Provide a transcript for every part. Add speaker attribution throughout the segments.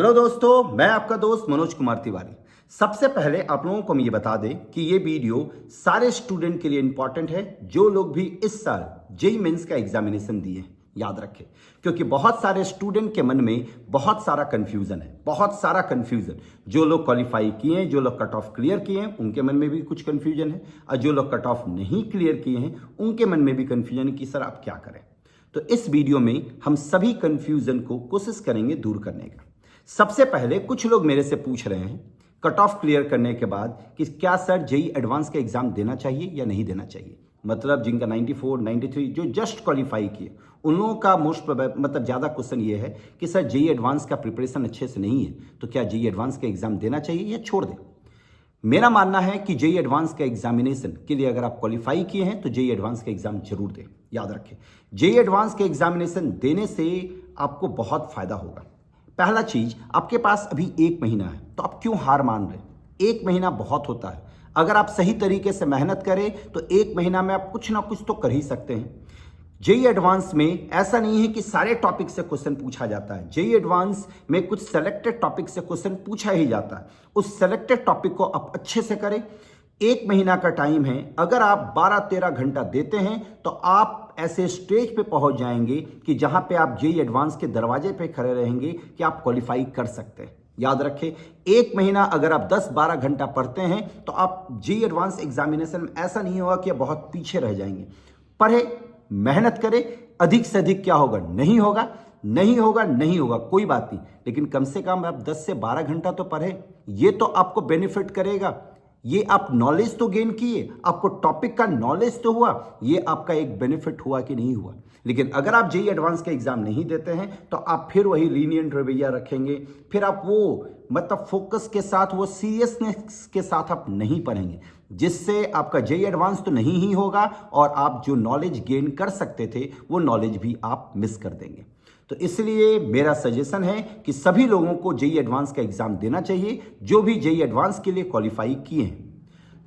Speaker 1: Hello दोस्तों, मैं आपका दोस्त मनोज कुमार तिवारी। सबसे पहले आप लोगों को हम ये बता दें कि ये वीडियो सारे स्टूडेंट के लिए इंपॉर्टेंट है जो लोग भी इस साल जेईई मेंस का एग्जामिनेशन दिए हैं। याद रखें, क्योंकि बहुत सारे स्टूडेंट के मन में बहुत सारा कंफ्यूजन है, बहुत सारा कंफ्यूजन। जो लोग क्वालिफाई किए हैं, जो लोग कट ऑफ क्लियर किए हैं, उनके मन में भी कुछ कंफ्यूजन है, और जो लोग कट ऑफ नहीं क्लियर किए हैं उनके मन में भी कंफ्यूजन है कि सर आप क्या करें। तो इस वीडियो में हम सभी कंफ्यूजन को कोशिश करेंगे दूर करने का। सबसे पहले कुछ लोग मेरे से पूछ रहे हैं कट ऑफ क्लियर करने के बाद कि क्या सर जेईई एडवांस का एग्जाम देना चाहिए या नहीं देना चाहिए। मतलब जिनका 94, 93 जो जस्ट क्वालिफाई किए, उन लोगों का मतलब ज़्यादा क्वेश्चन ये है कि सर जेईई एडवांस का प्रिपरेशन अच्छे से नहीं है, तो क्या जेईई एडवांस का एग्जाम देना चाहिए या छोड़ दें। मेरा मानना है कि जेईई एडवांस का एग्जामिनेशन के लिए अगर आप क्वालिफाई किए हैं तो जेईई एडवांस का एग्जाम जरूर दें। याद रखें, जेईई एडवांस के एग्जामिनेशन देने से आपको बहुत फायदा होगा। पहला चीज, आपके पास अभी 1 महीना है, तो आप क्यों हार मान रहे। 1 महीना बहुत होता है। अगर आप सही तरीके से मेहनत करें तो 1 महीना में आप कुछ ना कुछ तो कर ही सकते हैं। जेईई एडवांस में ऐसा नहीं है कि सारे टॉपिक से क्वेश्चन पूछा जाता है। जेईई एडवांस में कुछ सेलेक्टेड टॉपिक से क्वेश्चन पूछा ही जाता है। उस सेलेक्टेड टॉपिक को आप अच्छे से करें। 1 महीना का टाइम है, अगर आप 12-13 घंटा देते हैं तो आप ऐसे स्टेज पे पहुंच जाएंगे कि जहां पे आप जेईई एडवांस के दरवाजे पे खड़े रहेंगे कि आप क्वालिफाई कर सकते हैं। याद रखें, 1 महीना अगर आप 10-12 घंटा पढ़ते हैं तो आप जेईई एडवांस एग्जामिनेशन में ऐसा नहीं होगा कि आप बहुत पीछे रह जाएंगे। पढ़े, मेहनत करें, अधिक से अधिक क्या होगा, नहीं होगा, नहीं होगा, नहीं होगा, कोई बात नहीं, लेकिन कम से कम आप 10 से 12 घंटा तो पढ़े। ये तो आपको बेनिफिट करेगा। ये आप नॉलेज तो गेन किए, आपको टॉपिक का नॉलेज तो हुआ, ये आपका एक बेनिफिट हुआ कि नहीं हुआ। लेकिन अगर आप जेईई एडवांस का एग्जाम नहीं देते हैं तो आप फिर वही लीनियंट रवैया रखेंगे, फिर आप वो मतलब फोकस के साथ, वो सीरियसनेस के साथ आप नहीं पढ़ेंगे, जिससे आपका जेईई एडवांस तो नहीं ही होगा और आप जो नॉलेज गेन कर सकते थे वो नॉलेज भी आप मिस कर देंगे। तो इसलिए मेरा सजेशन है कि सभी लोगों को जेईई एडवांस का एग्जाम देना चाहिए जो भी जेईई एडवांस के लिए क्वालिफाई किए हैं।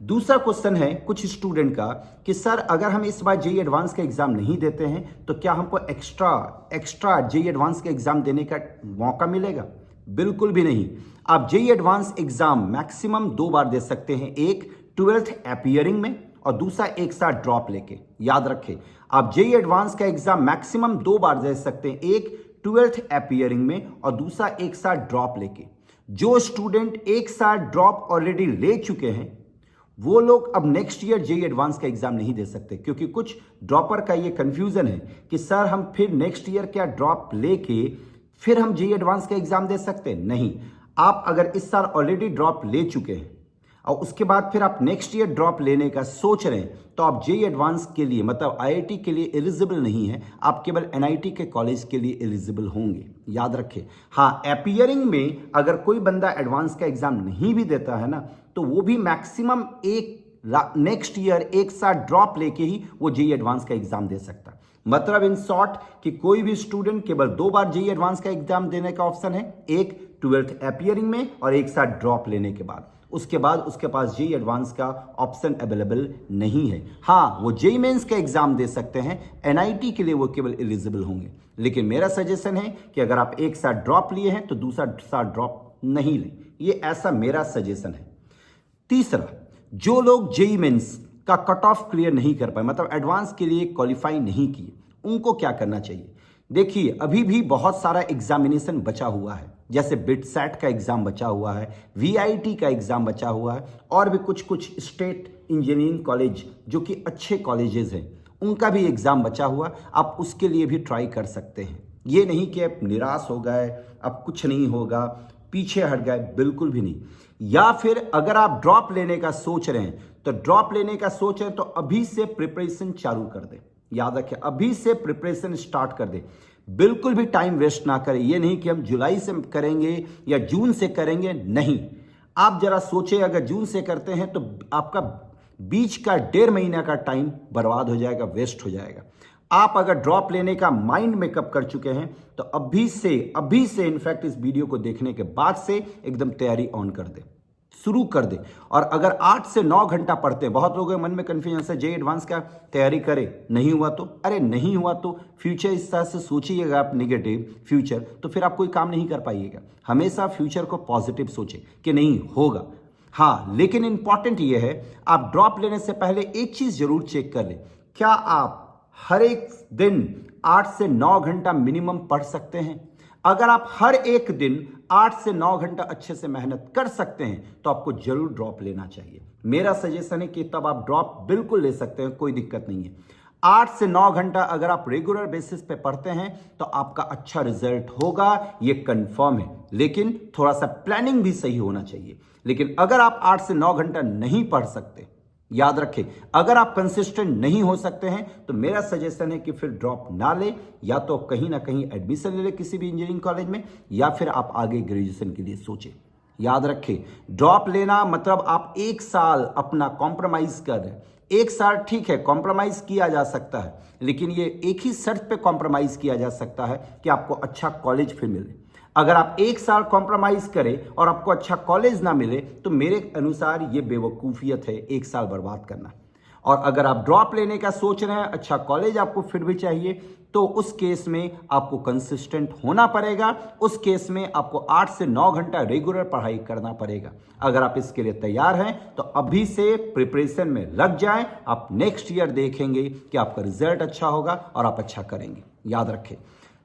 Speaker 1: दूसरा क्वेश्चन है कुछ स्टूडेंट का कि सर अगर हम इस बार जेईई एडवांस का एग्जाम नहीं देते हैं तो क्या हमको एक्स्ट्रा जेईई एडवांस का एग्जाम देने का मौका मिलेगा। बिल्कुल भी नहीं। आप जेईई एडवांस एग्जाम मैक्सिमम 2 बार दे सकते हैं, एक 12th अपीयरिंग में और दूसरा एक साथ ड्रॉप लेके। याद रखें, आप जेईई एडवांस का एग्जाम मैक्सिमम 2 बार दे सकते हैं, एक 12th अपीयरिंग में और दूसरा एक साथ ड्रॉप लेके। जो स्टूडेंट एक साथ ड्रॉप ऑलरेडी ले चुके हैं वो लोग अब नेक्स्ट ईयर जेईई एडवांस का एग्जाम नहीं दे सकते, क्योंकि कुछ ड्रॉपर का ये कंफ्यूजन है कि सर हम फिर नेक्स्ट ईयर क्या ड्रॉप लेके फिर हम जेईई एडवांस का एग्जाम दे सकते हैं। नहीं, आप अगर इस साल ऑलरेडी ड्रॉप ले चुके हैं और उसके बाद फिर आप नेक्स्ट ईयर ड्रॉप लेने का सोच रहे हैं तो आप जेईई एडवांस के लिए मतलब आईआईटी के लिए एलिजिबल नहीं है, आप केवल एनआईटी के कॉलेज के लिए एलिजिबल होंगे। याद रखें, हाँ, अपीयरिंग में अगर कोई बंदा एडवांस का एग्जाम नहीं भी देता है ना तो वो भी मैक्सिमम एक नेक्स्ट ईयर एक साथ ड्रॉप लेके ही वो जेईई एडवांस का एग्जाम दे सकता है। मतलब इन शॉर्ट कि कोई भी स्टूडेंट केवल 2 बार जेईई एडवांस का एग्जाम देने का ऑप्शन है, एक 12th अपीयरिंग में और एक साथ ड्रॉप लेने के बाद। उसके बाद उसके पास जेईई एडवांस का ऑप्शन अवेलेबल नहीं है। हाँ, वो जेईई मेंस का एग्जाम दे सकते हैं, एनआईटी के लिए वो केवल एलिजिबल होंगे। लेकिन मेरा सजेशन है कि अगर आप एक साथ ड्रॉप लिए हैं तो दूसरा साथ ड्रॉप नहीं लें, ये ऐसा मेरा सजेशन है। तीसरा, जो लोग जेईई मेंस का कट ऑफ क्लियर नहीं कर पाए, मतलब एडवांस के लिए क्वालिफाई नहीं किए, उनको क्या करना चाहिए। देखिए, अभी भी बहुत सारा एग्जामिनेशन बचा हुआ है, जैसे बिटसैट का एग्जाम बचा हुआ है, वीआईटी का एग्जाम बचा हुआ है, और भी कुछ स्टेट इंजीनियरिंग कॉलेज जो कि अच्छे कॉलेजेस हैं उनका भी एग्जाम बचा हुआ। आप उसके लिए भी ट्राई कर सकते हैं। ये नहीं कि आप निराश हो गए, अब कुछ नहीं होगा, पीछे हट गए, बिल्कुल भी नहीं। या फिर अगर आप ड्रॉप लेने का सोच रहे हैं तो ड्रॉप लेने का सोच रहे हैं तो अभी से प्रिपरेशन चालू कर दें। याद रखें, अभी से प्रिपरेशन स्टार्ट कर दें, बिल्कुल भी टाइम वेस्ट ना करें। ये नहीं कि हम जुलाई से करेंगे या जून से करेंगे, नहीं। आप जरा सोचें, अगर जून से करते हैं तो आपका बीच का 1.5 महीना का टाइम बर्बाद हो जाएगा, वेस्ट हो जाएगा। आप अगर ड्रॉप लेने का माइंड मेकअप कर चुके हैं तो अभी से इनफैक्ट इस वीडियो को देखने के बाद से एकदम तैयारी ऑन कर दें। शुरू कर दे। और अगर 8 से 9 घंटा पढ़ते हैं, बहुत लोगों के मन में कन्फ्यूजन है जे एडवांस का तैयारी करें, नहीं हुआ तो, अरे नहीं हुआ तो फ्यूचर इस तरह से सोचिएगा आप नेगेटिव फ्यूचर, तो फिर आप कोई काम नहीं कर पाइएगा। हमेशा फ्यूचर को पॉजिटिव सोचें कि नहीं होगा। हाँ, लेकिन इंपॉर्टेंट ये है, आप ड्रॉप लेने से पहले एक चीज जरूर चेक कर लें, क्या आप हर एक दिन 8 से 9 घंटा मिनिमम पढ़ सकते हैं। अगर आप हर एक दिन 8 से 9 घंटा अच्छे से मेहनत कर सकते हैं तो आपको जरूर ड्रॉप लेना चाहिए। मेरा सजेशन है कि तब आप ड्रॉप बिल्कुल ले सकते हैं, कोई दिक्कत नहीं है। 8 से 9 घंटा अगर आप रेगुलर बेसिस पे पढ़ते हैं तो आपका अच्छा रिजल्ट होगा, ये कंफर्म है। लेकिन थोड़ा सा प्लानिंग भी सही होना चाहिए। लेकिन अगर आप 8 से 9 घंटा नहीं पढ़ सकते, याद रखें, अगर आप कंसिस्टेंट नहीं हो सकते हैं तो मेरा सजेशन है कि फिर ड्रॉप ना ले, या तो कहीं ना कहीं एडमिशन ले ले किसी भी इंजीनियरिंग कॉलेज में, या फिर आप आगे ग्रेजुएशन के लिए सोचें। याद रखें, ड्रॉप लेना मतलब आप 1 साल अपना कॉम्प्रोमाइज कर रहे हैं। 1 साल ठीक है, कॉम्प्रोमाइज किया जा सकता है, लेकिन ये एक ही शर्त पे कॉम्प्रोमाइज किया जा सकता है कि आपको अच्छा कॉलेज फिर मिले। अगर आप 1 साल कॉम्प्रोमाइज करें और आपको अच्छा कॉलेज ना मिले तो मेरे अनुसार ये बेवकूफियत है 1 साल बर्बाद करना। और अगर आप ड्रॉप लेने का सोच रहे हैं, अच्छा कॉलेज आपको फिर भी चाहिए, तो उस केस में आपको कंसिस्टेंट होना पड़ेगा। उस केस में आपको 8 से 9 घंटा रेगुलर पढ़ाई करना पड़ेगा। अगर आप इसके लिए तैयार हैं तो अभी से प्रिपरेशन में लग जाएं। आप नेक्स्ट ईयर देखेंगे कि आपका रिजल्ट अच्छा होगा और आप अच्छा करेंगे। याद रखें,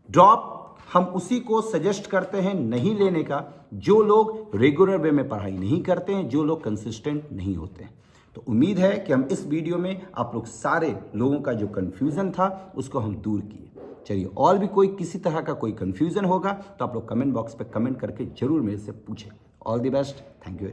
Speaker 1: ड्रॉप हम उसी को सजेस्ट करते हैं नहीं लेने का जो लोग रेगुलर वे में पढ़ाई नहीं करते हैं, जो लोग कंसिस्टेंट नहीं होते हैं। तो उम्मीद है कि हम इस वीडियो में आप लोग सारे लोगों का जो कंफ्यूजन था उसको हम दूर किए। चलिए, और भी कोई किसी तरह का कोई कंफ्यूजन होगा तो आप लोग कमेंट बॉक्स पे कमेंट करके जरूर मेरे से पूछें। All the best, thank you.